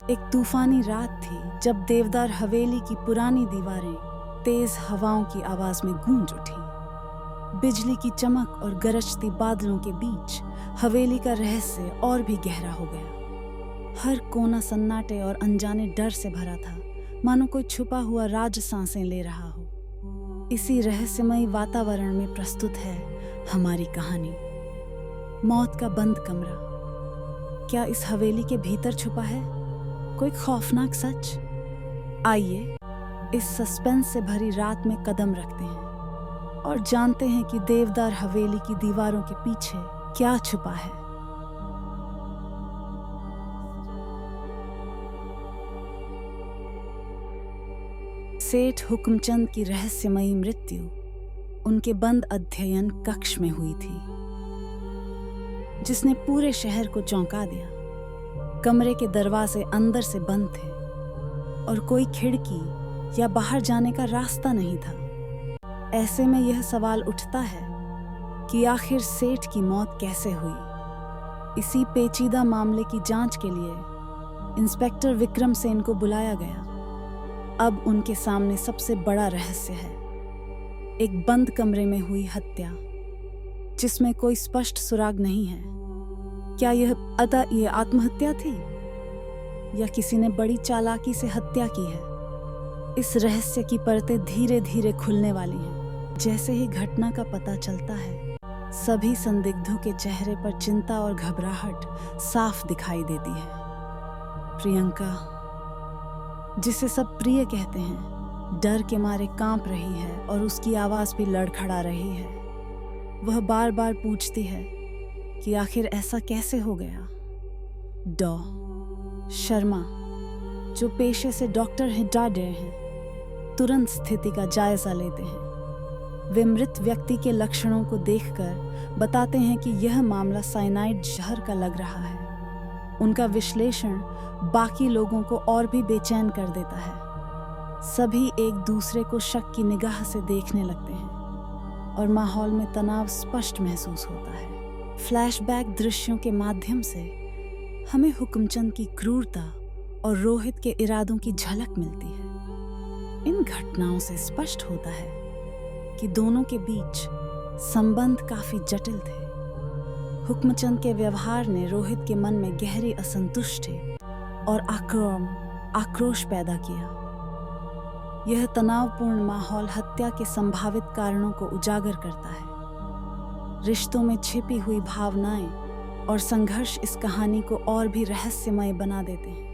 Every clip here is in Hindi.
एक तूफानी रात थी जब देवदार हवेली की पुरानी दीवारें तेज हवाओं की आवाज में गूंज उठी। बिजली की चमक और गरजती बादलों के बीच हवेली का रहस्य और भी गहरा हो गया। हर कोना सन्नाटे और अनजाने डर से भरा था, मानो कोई छुपा हुआ राज सांसें ले रहा हो। इसी रहस्यमयी वातावरण में प्रस्तुत है हमारी कहानी, मौत का बंद कमरा। क्या इस हवेली के भीतर छुपा है कोई खौफनाक सच? आइए इस सस्पेंस से भरी रात में कदम रखते हैं और जानते हैं कि देवदार हवेली की दीवारों के पीछे क्या छुपा है। सेठ हुक्मचंद की रहस्यमयी मृत्यु उनके बंद अध्ययन कक्ष में हुई थी, जिसने पूरे शहर को चौंका दिया। कमरे के दरवाजे अंदर से बंद थे और कोई खिड़की या बाहर जाने का रास्ता नहीं था। ऐसे में यह सवाल उठता है कि आखिर सेठ की मौत कैसे हुई। इसी पेचीदा मामले की जांच के लिए इंस्पेक्टर विक्रम सेन को बुलाया गया। अब उनके सामने सबसे बड़ा रहस्य है, एक बंद कमरे में हुई हत्या जिसमें कोई स्पष्ट सुराग नहीं है। क्या यह आत्महत्या थी या किसी ने बड़ी चालाकी से हत्या की है? इस रहस्य की परतें धीरे धीरे खुलने वाली हैं। जैसे ही घटना का पता चलता है, सभी संदिग्धों के चेहरे पर चिंता और घबराहट साफ दिखाई देती है। प्रियंका, जिसे सब प्रिय कहते हैं, डर के मारे कांप रही है और उसकी आवाज भी लड़खड़ा रही है। वह बार बार पूछती है कि आखिर ऐसा कैसे हो गया। शर्मा, जो पेशे से डॉक्टर हैं, डॉक्टर हैं, तुरंत स्थिति का जायजा लेते हैं। वे मृत व्यक्ति के लक्षणों को देखकर बताते हैं कि यह मामला साइनाइड जहर का लग रहा है। उनका विश्लेषण बाकी लोगों को और भी बेचैन कर देता है। सभी एक दूसरे को शक की निगाह से देखने लगते हैं और माहौल में तनाव स्पष्ट महसूस होता है। फ्लैशबैक दृश्यों के माध्यम से हमें हुक्मचंद की क्रूरता और रोहित के इरादों की झलक मिलती है। इन घटनाओं से स्पष्ट होता है कि दोनों के बीच संबंध काफी जटिल थे। हुक्मचंद के व्यवहार ने रोहित के मन में गहरी असंतुष्टि और आक्रोश पैदा किया। यह तनावपूर्ण माहौल हत्या के संभावित कारणों को उजागर करता है। रिश्तों में छिपी हुई भावनाएं और संघर्ष इस कहानी को और भी रहस्यमय बना देते हैं।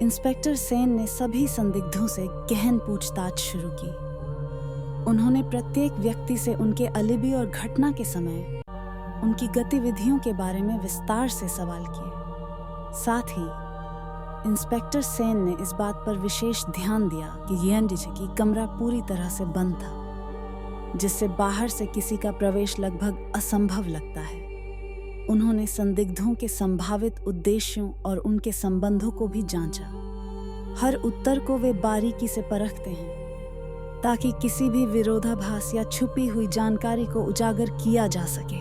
इंस्पेक्टर सेन ने सभी संदिग्धों से गहन पूछताछ शुरू की। उन्होंने प्रत्येक व्यक्ति से उनके अलिबी और घटना के समय उनकी गतिविधियों के बारे में विस्तार से सवाल किए। साथ ही इंस्पेक्टर सेन ने इस बात पर विशेष ध्यान दिया कि कमरा पूरी तरह से बंद था, जिससे बाहर से किसी का प्रवेश लगभग असंभव लगता है। उन्होंने संदिग्धों के संभावित उद्देश्यों और उनके संबंधों को भी जांचा। हर उत्तर को वे बारीकी से परखते हैं ताकि किसी भी विरोधाभास या छुपी हुई जानकारी को उजागर किया जा सके।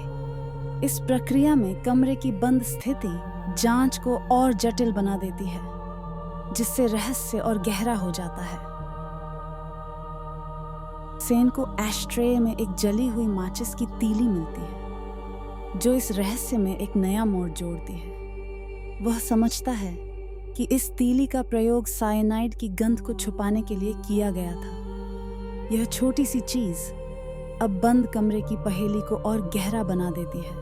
इस प्रक्रिया में कमरे की बंद स्थिति जांच को और जटिल बना देती है, जिससे रहस्य और गहरा हो जाता है। सेन को एशट्रे में एक जली हुई माचिस की तीली मिलती है, जो इस रहस्य में एक नया मोड़ जोड़ती है। वह समझता है कि इस तीली का प्रयोग साइनाइड की गंध को छुपाने के लिए किया गया था। यह छोटी सी चीज अब बंद कमरे की पहेली को और गहरा बना देती है।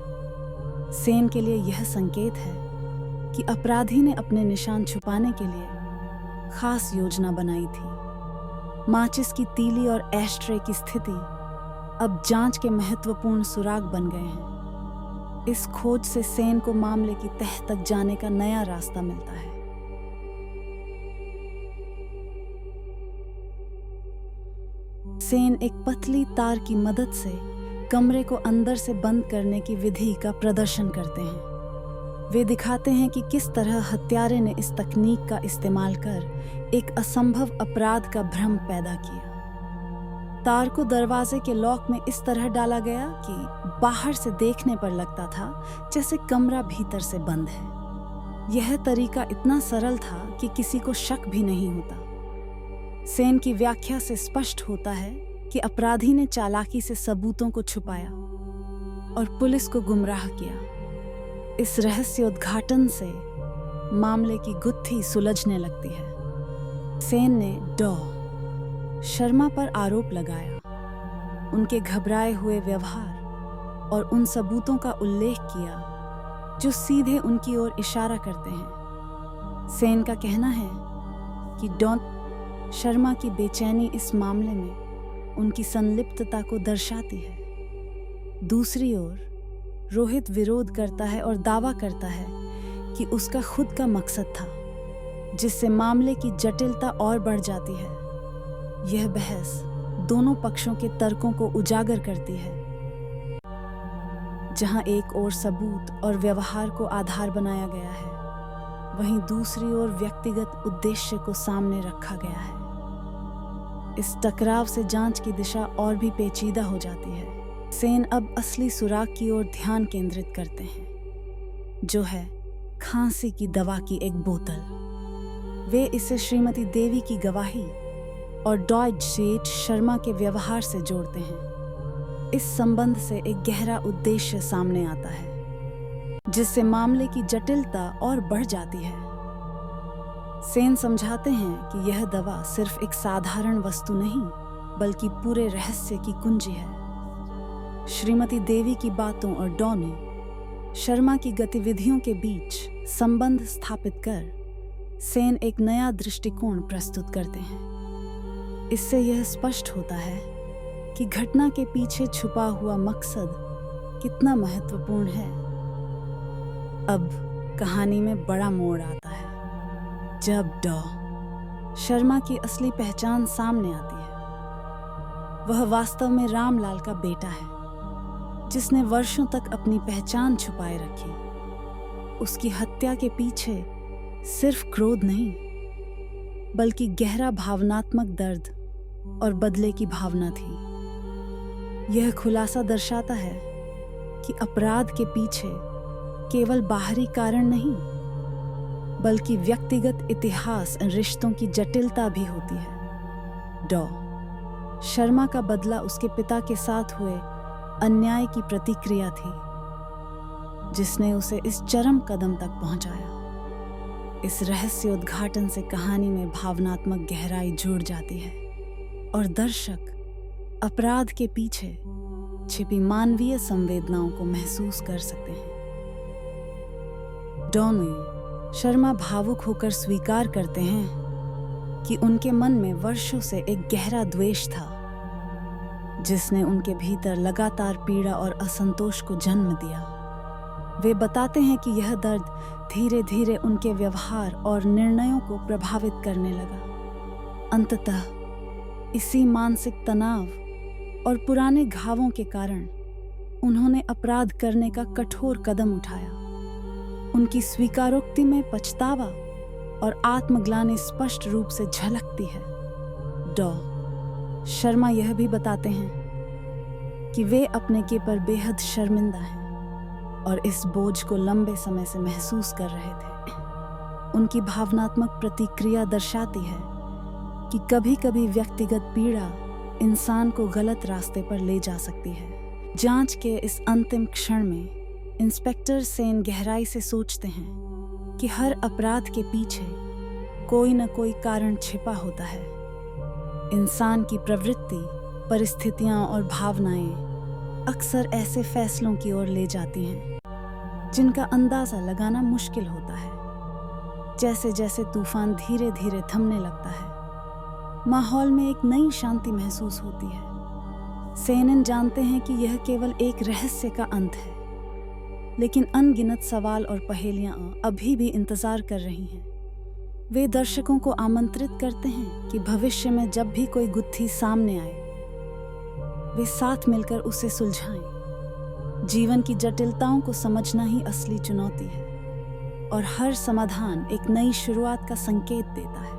सेन के लिए यह संकेत है कि अपराधी ने अपने निशान छुपाने के लिए खास योजना बनाई थी। माचिस की तीली और एशट्रे की स्थिति अब जांच के महत्वपूर्ण सुराग बन गए हैं। इस खोज से सेन को मामले की तह तक जाने का नया रास्ता मिलता है। सेन एक पतली तार की मदद से कमरे को अंदर से बंद करने की विधि का प्रदर्शन करते हैं। वे दिखाते हैं कि किस तरह हत्यारे ने इस तकनीक का इस्तेमाल कर एक असंभव अपराध का भ्रम पैदा किया। तार को दरवाजे के लॉक में इस तरह डाला गया कि बाहर से देखने पर लगता था जैसे कमरा भीतर से बंद है। यह तरीका इतना सरल था कि किसी को शक भी नहीं होता। सेन की व्याख्या से स्पष्ट होता है कि अपराधी ने चालाकी से सबूतों को छुपाया और पुलिस को गुमराह किया। इस रहस्य उद्घाटन से मामले की गुत्थी सुलझने लगती है। सेन ने डॉ शर्मा पर आरोप लगाया, उनके घबराए हुए व्यवहार और उन सबूतों का उल्लेख किया जो सीधे उनकी ओर इशारा करते हैं। सेन का कहना है कि डॉ शर्मा की बेचैनी इस मामले में उनकी संलिप्तता को दर्शाती है। दूसरी ओर रोहित विरोध करता है और दावा करता है कि उसका खुद का मकसद था, जिससे मामले की जटिलता और बढ़ जाती है। यह बहस दोनों पक्षों के तर्कों को उजागर करती है, जहां एक ओर सबूत और व्यवहार को आधार बनाया गया है, वहीं दूसरी ओर व्यक्तिगत उद्देश्य को सामने रखा गया है। इस टकराव से जांच की दिशा और भी पेचीदा हो जाती है। सेन अब असली सुराग की ओर ध्यान केंद्रित करते हैं, जो है खांसी की दवा की एक बोतल। वे इसे श्रीमती देवी की गवाही और डॉयड सेठ शर्मा के व्यवहार से जोड़ते हैं। इस संबंध से एक गहरा उद्देश्य सामने आता है, जिससे मामले की जटिलता और बढ़ जाती है। सेन समझाते हैं कि यह दवा सिर्फ एक साधारण वस्तु नहीं, बल्कि पूरे रहस्य की कुंजी है। श्रीमती देवी की बातों और डॉ ने शर्मा की गतिविधियों के बीच संबंध स्थापित कर सेन एक नया दृष्टिकोण प्रस्तुत करते हैं। इससे यह स्पष्ट होता है कि घटना के पीछे छुपा हुआ मकसद कितना महत्वपूर्ण है। अब कहानी में बड़ा मोड़ आता है जब डॉ शर्मा की असली पहचान सामने आती है। वह वास्तव में रामलाल का बेटा है, जिसने वर्षों तक अपनी पहचान छुपाए रखी। उसकी हत्या के पीछे सिर्फ क्रोध नहीं, बल्कि गहरा भावनात्मक दर्द और बदले की भावना थी। यह खुलासा दर्शाता है कि अपराध के पीछे केवल बाहरी कारण नहीं, बल्कि व्यक्तिगत इतिहास और रिश्तों की जटिलता भी होती है। डॉ शर्मा का बदला उसके पिता के साथ हुए अन्याय की प्रतिक्रिया थी, जिसने उसे इस चरम कदम तक पहुंचाया। इस रहस्य उद्घाटन से कहानी में भावनात्मक गहराई जुड़ जाती है और दर्शक अपराध के पीछे छिपी मानवीय संवेदनाओं को महसूस कर सकते हैं। डॉ शर्मा भावुक होकर स्वीकार करते हैं कि उनके मन में वर्षों से एक गहरा द्वेष था, जिसने उनके भीतर लगातार पीड़ा और असंतोष को जन्म दिया। वे बताते हैं कि यह दर्द धीरे धीरे उनके व्यवहार और निर्णयों को प्रभावित करने लगा। अंततः इसी मानसिक तनाव और पुराने घावों के कारण उन्होंने अपराध करने का कठोर कदम उठाया। उनकी स्वीकारोक्ति में पछतावा और आत्मग्लानि स्पष्ट रूप से झलकती है। डॉ शर्मा यह भी बताते हैं कि वे अपने के पर बेहद शर्मिंदा हैं और इस बोझ को लंबे समय से महसूस कर रहे थे। उनकी भावनात्मक प्रतिक्रिया दर्शाती है कि कभी-कभी व्यक्तिगत पीड़ा इंसान को गलत रास्ते पर ले जा सकती है। जांच के इस अंतिम क्षण में इंस्पेक्टर सेन गहराई से सोचते हैं कि हर अपराध के पीछे कोई न कोई कारण छिपा होता है। इंसान की प्रवृत्ति, परिस्थितियां और भावनाएं अक्सर ऐसे फैसलों की ओर ले जाती हैं जिनका अंदाजा लगाना मुश्किल होता है। जैसे जैसे तूफान धीरे धीरे थमने लगता है, माहौल में एक नई शांति महसूस होती है। सेनन जानते हैं कि यह केवल एक रहस्य का अंत है, लेकिन अनगिनत सवाल और पहेलियां अभी भी इंतजार कर रही हैं। वे दर्शकों को आमंत्रित करते हैं कि भविष्य में जब भी कोई गुत्थी सामने आए, वे साथ मिलकर उसे सुलझाएं। जीवन की जटिलताओं को समझना ही असली चुनौती है और हर समाधान एक नई शुरुआत का संकेत देता है।